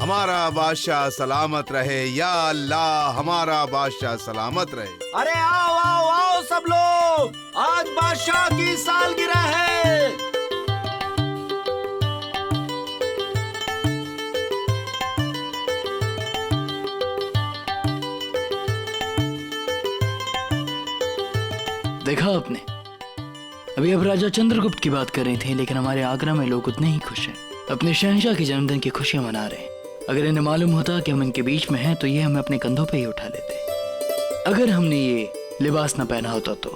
हमारा बादशाह सलामत रहे, या अल्लाह हमारा बादशाह सलामत रहे। अरे आओ आओ आओ सब लोग, आज बादशाह की सालगिरह है। देखा आपने, अभी अब राजा चंद्रगुप्त की बात कर रही थी, लेकिन हमारे आगरा में लोग उतने ही खुश हैं, अपने शहंशाह के जन्मदिन की खुशियां मना रहे हैं। अगर इन्हें मालूम होता कि हम इनके बीच में हैं तो ये हमें अपने कंधों पे ही उठा लेते। अगर हमने ये लिबास न पहना होता तो।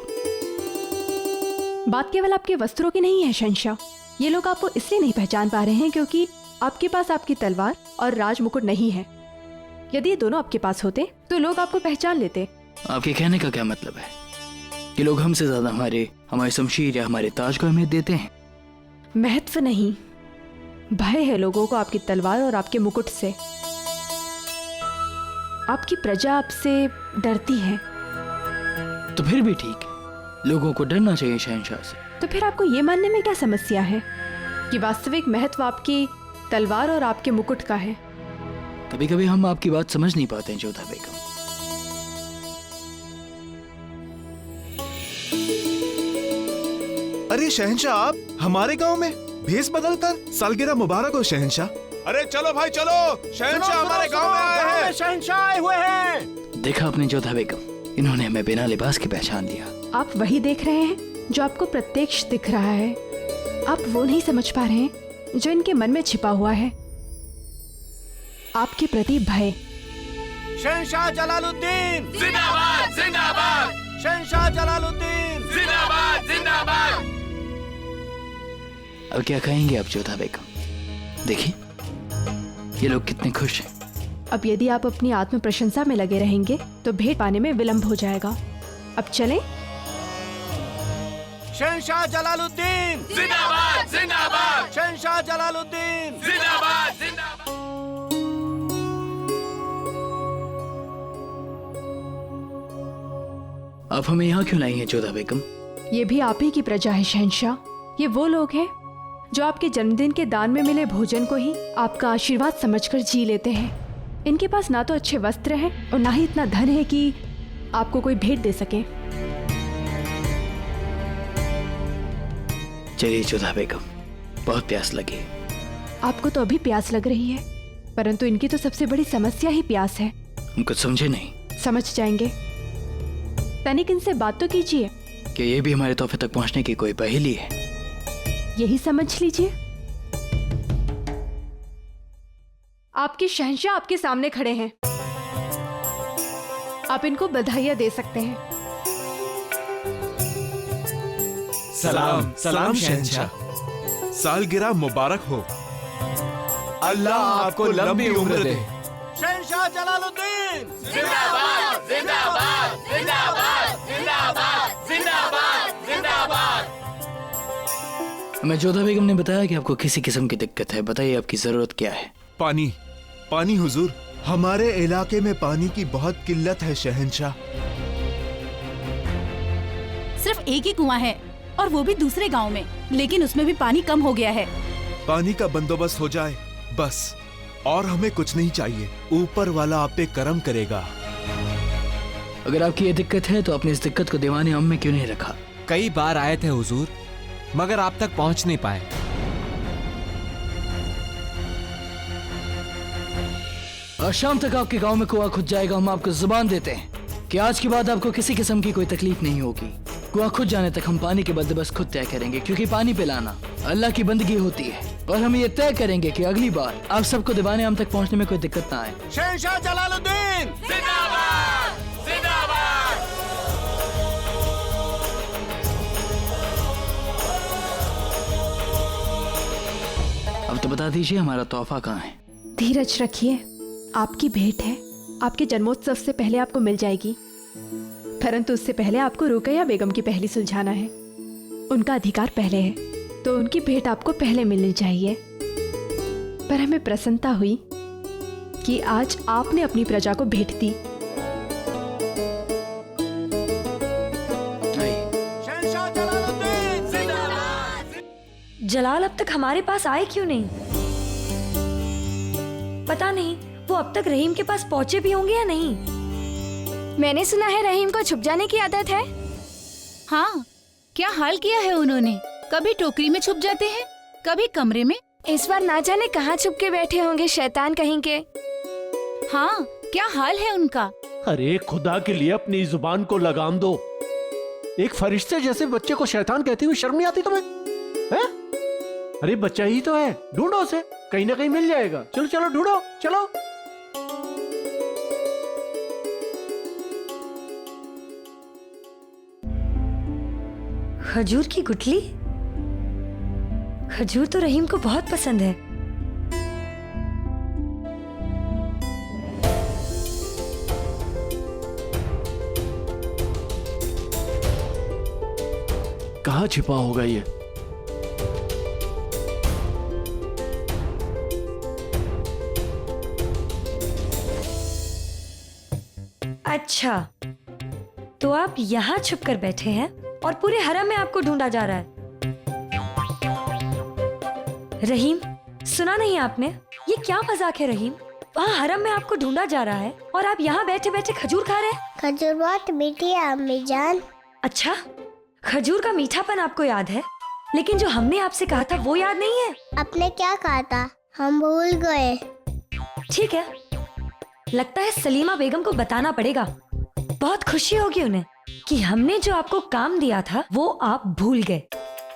बात केवल आपके वस्त्रों की नहीं है शहंशाह, ये लोग आपको इसलिए नहीं पहचान पा रहे हैं क्योंकि आपके पास आपकी तलवार और राज मुकुट नहीं है। यदि ये दोनों आपके पास होते तो लोग आपको पहचान लेते। आपके कहने का क्या मतलब है कि लोग हमसे ज्यादा हमारे शमशीर या हमारे ताज को अहमियत देते हैं? महत्व नहीं, भय है लोगों को आपकी तलवार और आपके मुकुट से। आपकी प्रजा आपसे डरती है। तो फिर भी ठीक है, लोगों को डरना चाहिए शहंशाह से। तो फिर आपको ये मानने में क्या समस्या है कि वास्तविक महत्व आपकी तलवार और आपके मुकुट का है? कभी कभी हम आपकी बात समझ नहीं पाते हैं जोधा बेगम। अरे शहंशाह, आप हमारे गांव में भेष बदलकर सालगिरह मुबारक हो शहंशाह। अरे चलो भाई चलो, शहंशाह हमारे गांव में आए हैं। शहंशाह आए हुए हैं। देखा आपने जोधा बेगम, इन्होंने हमें बिना लिबास के पहचान लिया। आप वही देख रहे हैं जो आपको प्रत्यक्ष दिख रहा है, आप वो नहीं समझ पा रहे हैं जो इनके मन में छिपा हुआ है, आपके प्रति भय। शहंशाह जलालुद्दीन जिंदाबाद जिंदाबाद, शहंशाह जलालुद्दीन जिंदाबाद जिंदाबाद। अब क्या कहेंगे आप जोधा बेगम? देखिए ये लोग कितने खुश हैं। अब यदि आप अपनी आत्म प्रशंसा में लगे रहेंगे तो भेंट पाने में विलंब हो जाएगा। अब चलें? शहंशाह जलालुद्दीन जिंदाबाद जिंदाबाद, शहंशाह जलालुद्दीन जिंदाबाद जिंदाबाद। आप हमें यहाँ क्यों लाई हैं जोधा बेगम? ये भी आप ही की प्रजा है शहंशाह। ये वो लोग हैं जो आपके जन्मदिन के दान में मिले भोजन को ही आपका आशीर्वाद समझकर जी लेते हैं। इनके पास ना तो अच्छे वस्त्र हैं और ना ही इतना धन है कि आपको कोई भेंट दे सके। चलिए जोधा बेगम, बहुत प्यास लगी। आपको तो अभी प्यास लग रही है, परंतु इनकी तो सबसे बड़ी समस्या ही प्यास है। हम कुछ समझे नहीं। समझ जाएंगे, तनिक इनसे बात तो कीजिए। कि ये भी हमारे तोहफे तक पहुँचने की कोई पहेली है? यही समझ लीजिए। आपके शहंशाह आपके सामने खड़े हैं, आप इनको बधाइयां दे सकते हैं। सलाम सलाम शहंशाह, सालगिरह मुबारक हो। अल्लाह आपको लंबी उम्र दे। शहंशाह जलालुद्दीन जिंदाबाद जिंदाबाद जिंदाबाद जिंदाबाद जिंदाबाद जिंदाबाद। हमें जोधा बेगम ने बताया कि आपको किसी किस्म की दिक्कत है। बताइए आपकी जरूरत क्या है? पानी, पानी हुजूर। हमारे इलाके में पानी की बहुत किल्लत है शहंशाह। सिर्फ एक ही कुआं है और वो भी दूसरे गांव में, लेकिन उसमें भी पानी कम हो गया है। पानी का बंदोबस्त हो जाए बस, और हमें कुछ नहीं चाहिए। ऊपर वाला आप पे करम करेगा। अगर आपकी ये दिक्कत है तो आपने इस दिक्कत को दीवाने आम में क्यों नहीं रखा? कई बार आए थे हुजूर, मगर आप तक पहुंच नहीं पाए। आज शाम तक आपके गांव में कुआं खुद जाएगा। हम आपको जुबान देते हैं कि आज के बाद आपको किसी किस्म की कोई तकलीफ नहीं होगी। कुआं खुद जाने तक हम पानी के बंदोबस्त खुद तय करेंगे, क्योंकि पानी पिलाना अल्लाह की बंदगी होती है। और हम ये तय करेंगे कि अगली बार आप सबको दीवाने आम तक पहुंचने में कोई दिक्कत ना आए। शहंशाह जलालुद्दीन जिंदाबाद जिंदाबाद। अब तो बता दीजिए हमारा तोहफा कहाँ है? धीरज रखिए, आपकी भेंट है, आपके जन्मोत्सव से पहले आपको मिल जाएगी। परंतु उससे पहले आपको रुकैया बेगम की पहेली सुलझाना है। उनका अधिकार पहले है, तो उनकी भेंट आपको पहले मिलनी चाहिए। पर हमें प्रसन्नता हुई कि आज आपने अपनी प्रजा को भेंट दी। शहंशाह जलालुद्दीन जिंदाबाद। जलाल अब तक हमारे पास आए क्यों नहीं? पता नहीं वो अब तक रहीम के पास पहुँचे भी होंगे या नहीं। मैंने सुना है रहीम को छुप जाने की आदत है। हाँ, क्या हाल किया है उन्होंने। कभी टोकरी में छुप जाते हैं, कभी कमरे में। इस बार ना जाने कहाँ छुप के बैठे होंगे शैतान कहीं के। हाँ, क्या हाल है उनका। अरे खुदा के लिए अपनी जुबान को लगाम दो। एक फरिश्ते जैसे बच्चे को शैतान कहती हुई शर्म नहीं आती तुम्हें? हैं? अरे बच्चा ही तो है, ढूंढो उसे, कहीं ना कहीं मिल जाएगा। चलो चलो ढूंढो, चलो। खजूर की गुठली? खजूर तो रहीम को बहुत पसंद है। कहाँ छिपा होगा ये? अच्छा, तो आप यहाँ छुप कर बैठे हैं और पूरे हरम में आपको ढूंढा जा रहा है। रहीम, सुना नहीं आपने? ये क्या मजाक है रहीम? वहाँ हरम में आपको ढूंढा जा रहा है और आप यहाँ बैठे बैठे खजूर खा रहे हैं। खजूर बहुत मीठी है अम्मी जान। अच्छा, खजूर का मीठापन आपको याद है, लेकिन जो हमने आपसे कहा था वो याद नहीं है। आपने क्या कहा था? हम भूल गए। ठीक है, लगता है सलीमा बेगम को बताना पड़ेगा। बहुत खुशी होगी उन्हें कि हमने जो आपको काम दिया था वो आप भूल गए।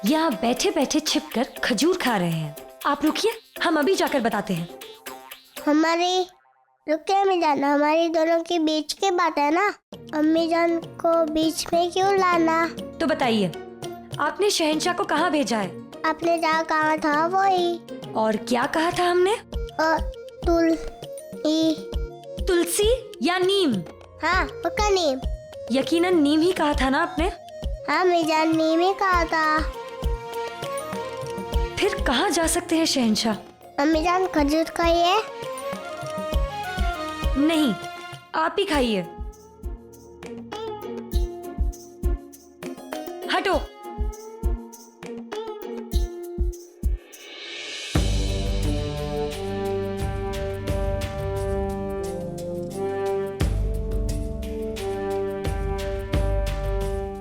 यहाँ बैठे बैठे छिपकर खजूर खा रहे हैं। आप रुकिए, हम अभी जाकर बताते हैं। रुकिए अम्मी जान, हमारी दोनों के बीच की बात है ना। अम्मी जान को बीच में क्यों लाना? तो बताइए, आपने शहंशाह को कहाँ भेजा है? आपने जहाँ कहा था वही। और क्या कहा था हमने? तुलसी या नीम? हाँ, पक्का नीम। यकीनन नीम ही कहा था ना आपने? हाँ अम्मी जान, नीम ही कहा था। फिर कहाँ जा सकते हैं शहंशाह? अम्मी जान खजूर खाइए। नहीं, आप ही खाइए। हटो।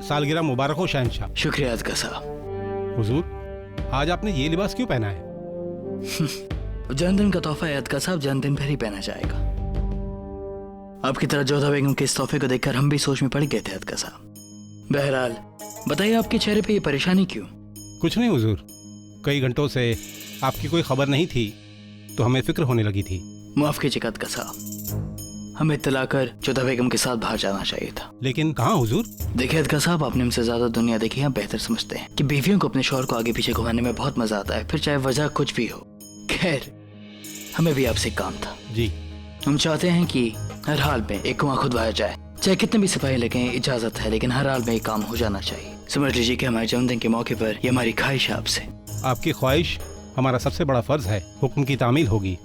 सालगिरह मुबारक हो शहंशाह। शुक्रिया अदका साहब। हुजूर, आज आपने ये लिबास क्यों पहना है? जन्मदिन का तोहफा है अदका साहब, जन्मदिन पर ही पहना जाएगा। आपकी तरह जोधा बेगम के इस तोहफे को देखकर हम भी सोच में पड़ गए थे अदका साहब। बहरहाल बताइए, आपके चेहरे पे ये परेशानी क्यों? कुछ नहीं हुजूर, कई घंटों से आपकी कोई खबर नहीं थी तो हमें फिक्र होने लगी थी। माफ कीजिएगा अदका साहब, हमें इत्तला कर जोधा बेगम के साथ बाहर जाना चाहिए था। लेकिन कहाँ हुजूर? देखिए अदका साहब, आपने हमसे ज्यादा दुनिया देखी है, बेहतर समझते हैं कि बीवियों को अपने शौहर को आगे पीछे घुमाने में बहुत मजा आता है, फिर चाहे वजह कुछ भी हो। खैर, हमें भी आपसे काम था जी। हम चाहते हैं कि हर हाल में एक कुआं खुदवाया जाए, चाहे कितने भी सिपाही लगे, इजाजत है, लेकिन हर हाल में एक काम हो जाना चाहिए। समझ लीजिए कि हमारे जन्मदिन के मौके पर ये हमारी ख्वाहिश है आपसे। आपकी ख्वाहिश हमारा सबसे बड़ा फर्ज है, हुक्म की तामील होगी।